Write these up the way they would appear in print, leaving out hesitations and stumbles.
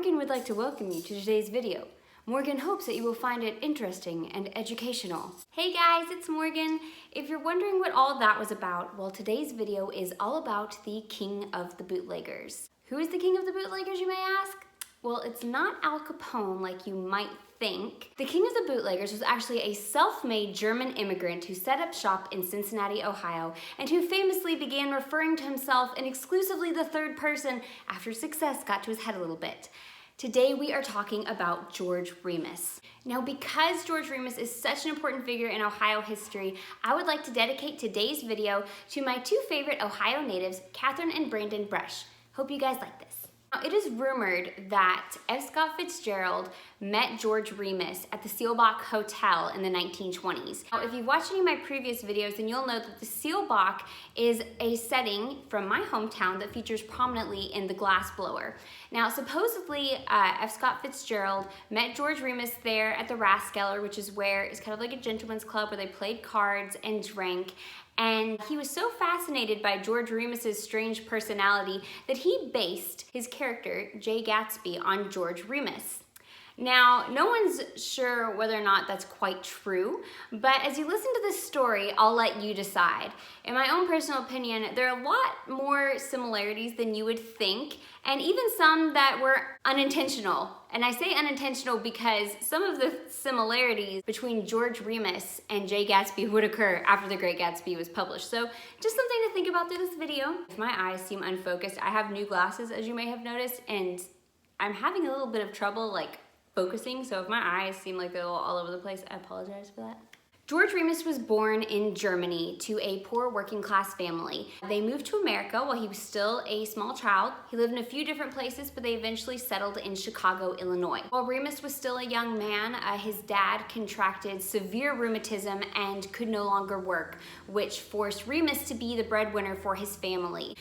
Morgan would like to welcome you to today's video. Morgan hopes that you will find it interesting and educational. Hey guys, it's Morgan. If you're wondering what all that was about, well, today's video is all about the king of the bootleggers. Who is the king of the bootleggers, you may ask? Well, it's not Al Capone like you might think. The king of the bootleggers was actually a self-made German immigrant who set up shop in Cincinnati, Ohio, and who famously began referring to himself in exclusively the third person after success got to his head a little bit. Today we are talking about George Remus. Now, because George Remus is such an important figure in Ohio history, I would like to dedicate today's video to my two favorite Ohio natives, Catherine and Brandon Brush. Hope you guys like this. Now, it is rumored that F. Scott Fitzgerald met George Remus at the Seelbach Hotel in the 1920s. Now, if you've watched any of my previous videos, then you'll know that the Seelbach is a setting from my hometown that features prominently in the Glassblower. Now, supposedly, F. Scott Fitzgerald met George Remus there at the Rathskeller, which is where it's kind of like a gentleman's club where they played cards and drank. And he was so fascinated by George Remus's strange personality that he based his character, Great Gatsby, on George Remus. Now, no one's sure whether or not that's quite true, but as you listen to this story, I'll let you decide. In my own personal opinion, there are a lot more similarities than you would think, and even some that were unintentional. And I say unintentional because some of the similarities between George Remus and Great Gatsby would occur after The Great Gatsby was published. So just something to think about through this video. If my eyes seem unfocused, I have new glasses, as you may have noticed, and I'm having a little bit of trouble focusing, so if my eyes seem like they're all over the place, I apologize for that. George Remus was born in Germany to a poor working class family. They moved to America while he was still a small child. He lived in a few different places, but they eventually settled in Chicago, Illinois. While Remus was still a young man, his dad contracted severe rheumatism and could no longer work, which forced Remus to be the breadwinner for his family.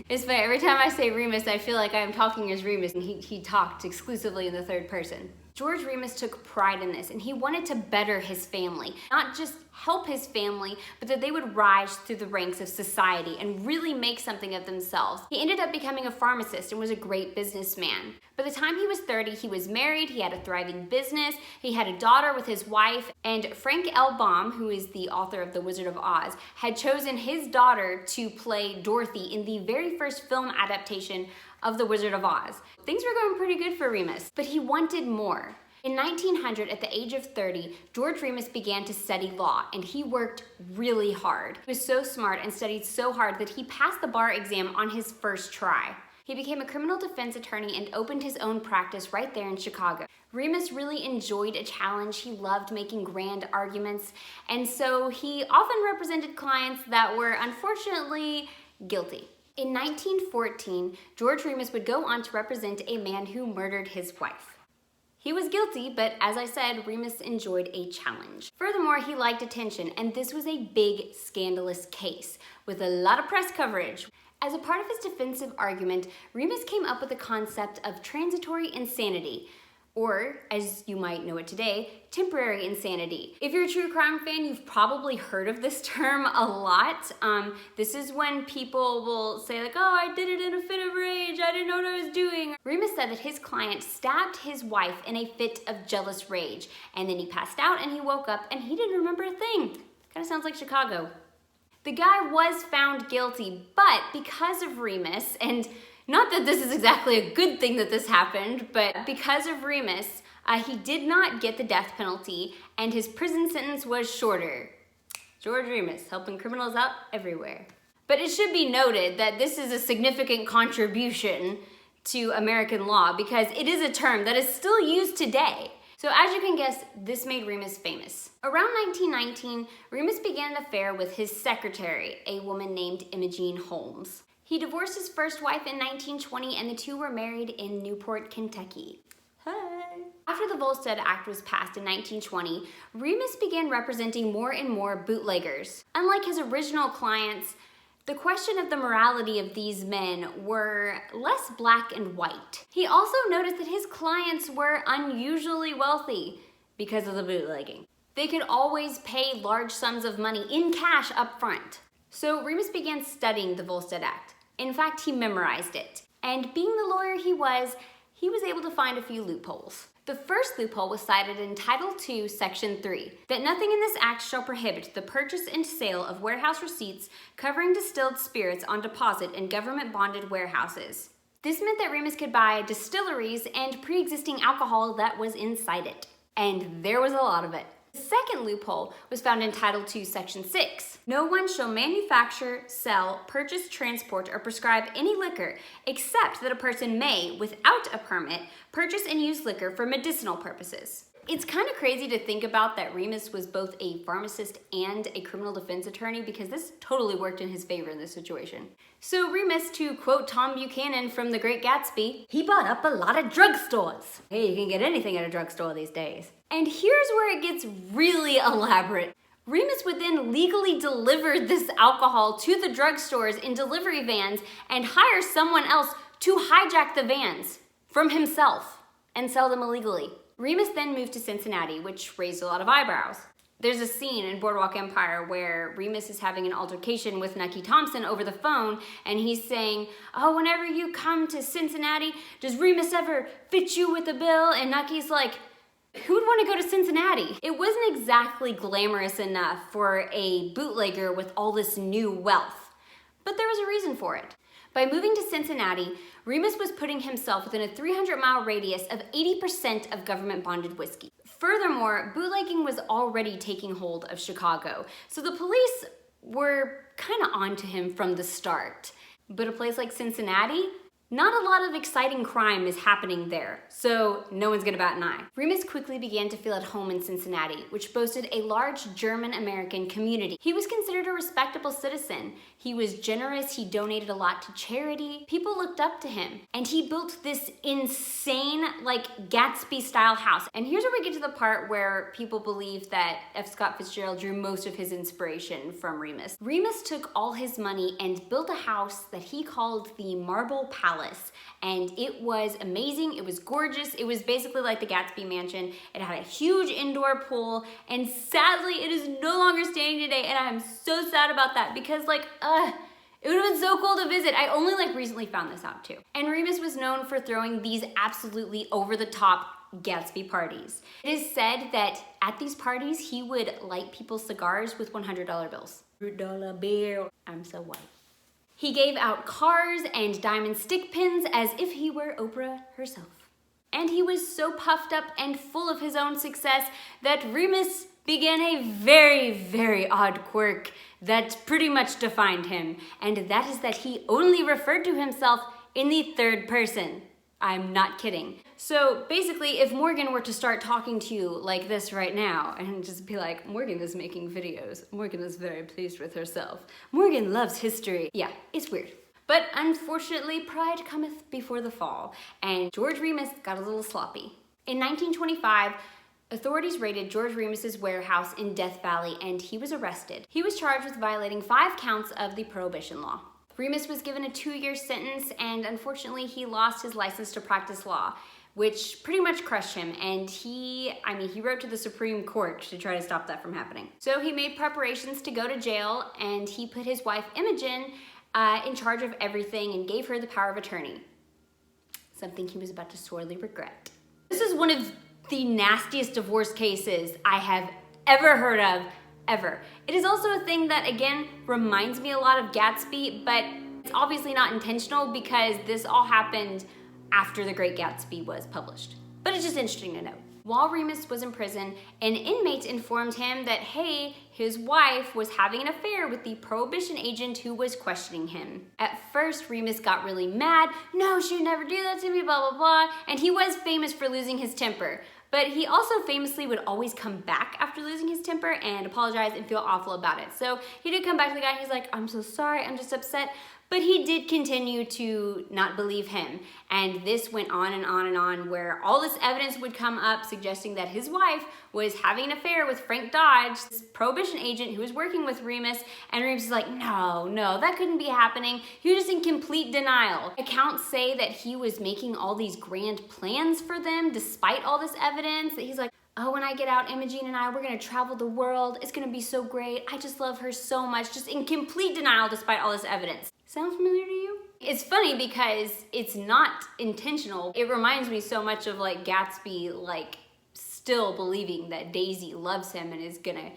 It's funny, every time I say Remus, I feel like I'm talking as Remus, and he talked exclusively in the third person. George Remus took pride in this, and he wanted to better his family. Not just help his family, but that they would rise through the ranks of society and really make something of themselves. He ended up becoming a pharmacist and was a great businessman. By the time he was 30, he was married, he had a thriving business, he had a daughter with his wife, and Frank L. Baum, who is the author of The Wizard of Oz, had chosen his daughter to play Dorothy in the very first film adaptation of The Wizard of Oz. Things were going pretty good for Remus, but he wanted more. In 1900, at the age of 30, George Remus began to study law, and he worked really hard. He was so smart and studied so hard that he passed the bar exam on his first try. He became a criminal defense attorney and opened his own practice right there in Chicago. Remus really enjoyed a challenge. He loved making grand arguments, and so he often represented clients that were unfortunately guilty. In 1914, George Remus would go on to represent a man who murdered his wife. He was guilty, but as I said, Remus enjoyed a challenge. Furthermore, he liked attention, and this was a big, scandalous case with a lot of press coverage. As a part of his defensive argument, Remus came up with the concept of transitory insanity, or, as you might know it today, temporary insanity. If you're a true crime fan, you've probably heard of this term a lot. This is when people will say oh, I did it in a fit of rage, I didn't know what I was doing. Remus said that his client stabbed his wife in a fit of jealous rage, and then he passed out and he woke up and he didn't remember a thing. Kind of sounds like Chicago. The guy was found guilty, but because of Remus, and not that this is exactly a good thing that this happened, but because of Remus, he did not get the death penalty, and his prison sentence was shorter. George Remus, helping criminals out everywhere. But it should be noted that this is a significant contribution to American law because it is a term that is still used today. So as you can guess, this made Remus famous. Around 1919, Remus began an affair with his secretary, a woman named Imogene Holmes. He divorced his first wife in 1920, and the two were married in Newport, Kentucky. Hey. After the Volstead Act was passed in 1920, Remus began representing more and more bootleggers. Unlike his original clients, the question of the morality of these men were less black and white. He also noticed that his clients were unusually wealthy because of the bootlegging. They could always pay large sums of money in cash up front. So Remus began studying the Volstead Act. In fact, he memorized it. And being the lawyer he was, he was able to find a few loopholes. The first loophole was cited in Title II, Section 3, that nothing in this act shall prohibit the purchase and sale of warehouse receipts covering distilled spirits on deposit in government-bonded warehouses. This meant that Remus could buy distilleries and pre-existing alcohol that was inside it. And there was a lot of it. The second loophole was found in Title II, Section 6. No one shall manufacture, sell, purchase, transport, or prescribe any liquor except that a person may, without a permit, purchase and use liquor for medicinal purposes. It's kind of crazy to think about that Remus was both a pharmacist and a criminal defense attorney, because this totally worked in his favor in this situation. So Remus, to quote Tom Buchanan from The Great Gatsby, he bought up a lot of drugstores. Hey, you can get anything at a drugstore these days. And here's where it gets really elaborate. Remus would then legally deliver this alcohol to the drugstores in delivery vans and hire someone else to hijack the vans from himself and sell them illegally. Remus then moved to Cincinnati, which raised a lot of eyebrows. There's a scene in Boardwalk Empire where Remus is having an altercation with Nucky Thompson over the phone, and he's saying, oh, whenever you come to Cincinnati, does Remus ever fit you with a bill? And Nucky's like, who would want to go to Cincinnati? It wasn't exactly glamorous enough for a bootlegger with all this new wealth, but there was a reason for it. By moving to Cincinnati, Remus was putting himself within a 300-mile radius of 80% of government-bonded whiskey. Furthermore, bootlegging was already taking hold of Chicago, so the police were kind of onto him from the start. But a place like Cincinnati? Not a lot of exciting crime is happening there, so no one's gonna bat an eye. Remus quickly began to feel at home in Cincinnati, which boasted a large German-American community. He was considered a respectable citizen. He was generous, he donated a lot to charity. People looked up to him, and he built this insane, like, Gatsby-style house. And here's where we get to the part where people believe that F. Scott Fitzgerald drew most of his inspiration from Remus. Remus took all his money and built a house that he called the Marble Palace. And it was amazing, it was gorgeous, it was basically like the Gatsby mansion. It had a huge indoor pool, and sadly it is no longer standing today, and I'm so sad about that, because it would have been so cool to visit. I only recently found this out too. And Remus was known for throwing these absolutely over-the-top Gatsby parties. It is said that at these parties he would light people's cigars with $100 bills. $100 bill. I'm so white. He gave out cars and diamond stick pins as if he were Oprah herself. And he was so puffed up and full of his own success that Remus began a very, very odd quirk that pretty much defined him. And that is that he only referred to himself in the third person. I'm not kidding. So basically, if Morgan were to start talking to you like this right now and just be like, Morgan is making videos, Morgan is very pleased with herself, Morgan loves history. Yeah, it's weird. But unfortunately, pride cometh before the fall, and George Remus got a little sloppy. In 1925, authorities raided George Remus's warehouse in Death Valley, and he was arrested. He was charged with violating 5 counts of the Prohibition law. Remus was given a 2-year sentence, and unfortunately he lost his license to practice law, which pretty much crushed him, and he wrote to the Supreme Court to try to stop that from happening. So he made preparations to go to jail, and he put his wife Imogen in charge of everything and gave her the power of attorney, something he was about to sorely regret. This is one of the nastiest divorce cases I have ever heard of, ever. It is also a thing that, again, reminds me a lot of Gatsby, but it's obviously not intentional because this all happened after The Great Gatsby was published. But it's just interesting to note. While Remus was in prison, an inmate informed him that, hey, his wife was having an affair with the Prohibition agent who was questioning him. At first, Remus got really mad. No, she'd never do that to me, blah, blah, blah. And he was famous for losing his temper. But he also famously would always come back after losing his temper and apologize and feel awful about it. So he did come back to the guy and he's like, I'm so sorry, I'm just upset. But he did continue to not believe him. And this went on and on and on, where all this evidence would come up suggesting that his wife was having an affair with Frank Dodge, this Prohibition agent who was working with Remus. And Remus is like, no, that couldn't be happening. He was just in complete denial. Accounts say that he was making all these grand plans for them despite all this evidence, that he's like, oh, when I get out, Imogen and I, we're gonna travel the world. It's gonna be so great. I just love her so much. Just in complete denial despite all this evidence. Sound familiar to you? It's funny because it's not intentional. It reminds me so much of like Gatsby, like still believing that Daisy loves him and is gonna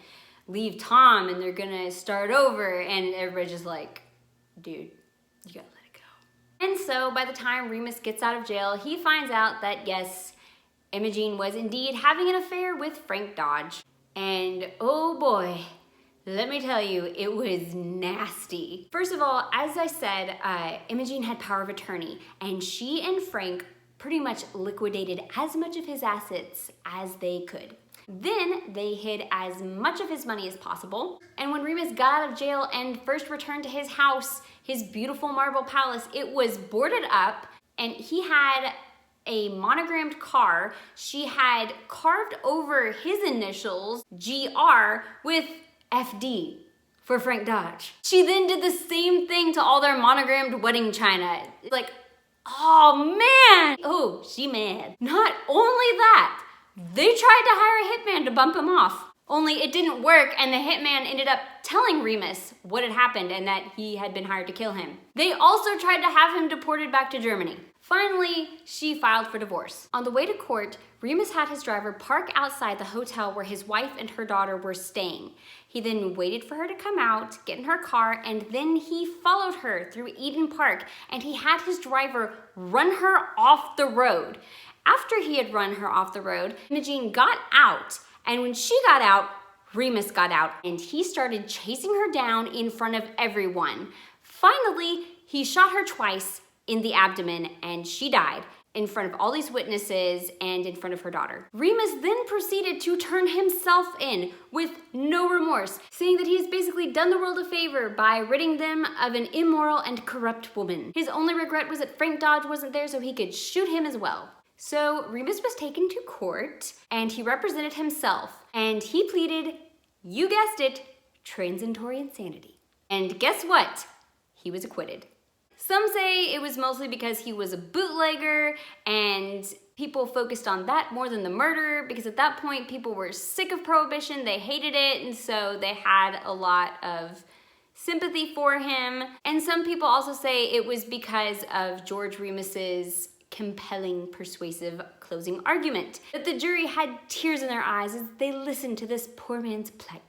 leave Tom and they're gonna start over, and everybody's just like, dude, you gotta let it go. And so by the time Remus gets out of jail, he finds out that yes, Imogene was indeed having an affair with Frank Dodge. And oh boy, let me tell you, it was nasty. First of all, as I said, Imogene had power of attorney, and she and Frank pretty much liquidated as much of his assets as they could. Then they hid as much of his money as possible. And when Remus got out of jail and first returned to his house, his beautiful marble palace, it was boarded up, and he had a monogrammed car. She had carved over his initials, GR, with FD for Frank Dodge. She then did the same thing to all their monogrammed wedding china. Like, oh man! Oh, she mad. Not only that, they tried to hire a hitman to bump him off. Only it didn't work, and the hitman ended up telling Remus what had happened and that he had been hired to kill him. They also tried to have him deported back to Germany. Finally, she filed for divorce. On the way to court, Remus had his driver park outside the hotel where his wife and her daughter were staying. He then waited for her to come out, get in her car, and then he followed her through Eden Park, and he had his driver run her off the road. After he had run her off the road, Imogene got out, and when she got out, Remus got out, and he started chasing her down in front of everyone. Finally, he shot her twice in the abdomen, and she died in front of all these witnesses and in front of her daughter. Remus then proceeded to turn himself in with no remorse, saying that he has basically done the world a favor by ridding them of an immoral and corrupt woman. His only regret was that Frank Dodge wasn't there so he could shoot him as well. So Remus was taken to court, and he represented himself, and he pleaded, you guessed it, transitory insanity. And guess what? He was acquitted. Some say it was mostly because he was a bootlegger and people focused on that more than the murder, because at that point people were sick of Prohibition, they hated it, and so they had a lot of sympathy for him. And some people also say it was because of George Remus's compelling, persuasive closing argument, that the jury had tears in their eyes as they listened to this poor man's plight.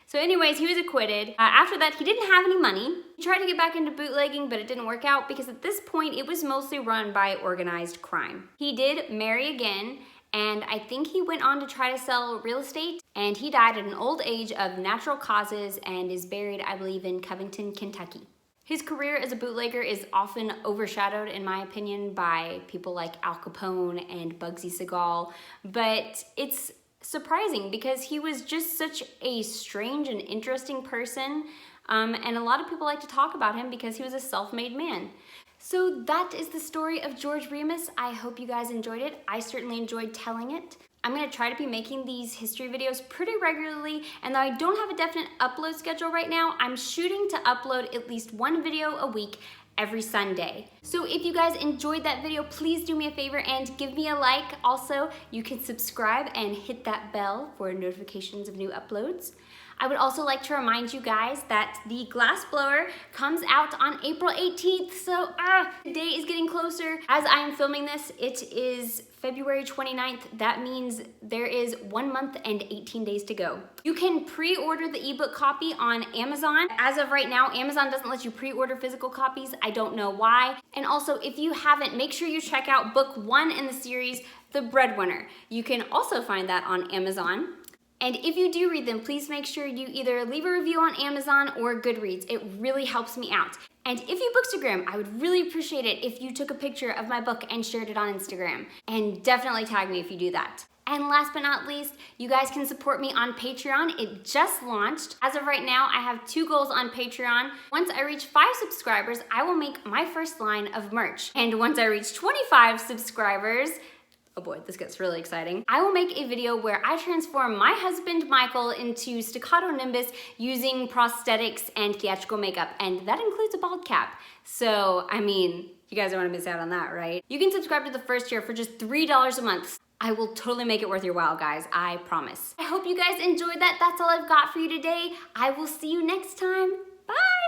So anyways, he was acquitted. After that, he didn't have any money. He tried to get back into bootlegging, but it didn't work out because at this point, it was mostly run by organized crime. He did marry again, and I think he went on to try to sell real estate, and he died at an old age of natural causes and is buried, I believe, in Covington, Kentucky. His career as a bootlegger is often overshadowed, in my opinion, by people like Al Capone and Bugsy Siegel, but it's surprising because he was just such a strange and interesting person, and a lot of people like to talk about him because he was a self-made man. So that is the story of George Remus. I hope you guys enjoyed it. I certainly enjoyed telling it. I'm going to try to be making these history videos pretty regularly, and though I don't have a definite upload schedule right now, I'm shooting to upload at least one video a week every Sunday. So if you guys enjoyed that video, please do me a favor and give me a like. Also, you can subscribe and hit that bell for notifications of new uploads. I would also like to remind you guys that the Glassblower comes out on April 18th, so the day is getting closer. As I am filming this, it is February 29th. That means there is 1 month and 18 days to go. You can pre-order the ebook copy on Amazon. As of right now, Amazon doesn't let you pre-order physical copies. I don't know why. And also, if you haven't, make sure you check out book 1 in the series, The Breadwinner. You can also find that on Amazon. And if you do read them, please make sure you either leave a review on Amazon or Goodreads. It really helps me out. And if you Bookstagram, I would really appreciate it if you took a picture of my book and shared it on Instagram. And definitely tag me if you do that. And last but not least, you guys can support me on Patreon. It just launched. As of right now, I have 2 goals on Patreon. Once I reach 5 subscribers, I will make my first line of merch. And once I reach 25 subscribers, oh boy, this gets really exciting, I will make a video where I transform my husband, Michael, into Staccato Nimbus using prosthetics and theatrical makeup, and that includes a bald cap. So, I mean, you guys don't want to miss out on that, right? You can subscribe to the first year for just $3 a month. I will totally make it worth your while, guys, I promise. I hope you guys enjoyed that. That's all I've got for you today. I will see you next time. Bye!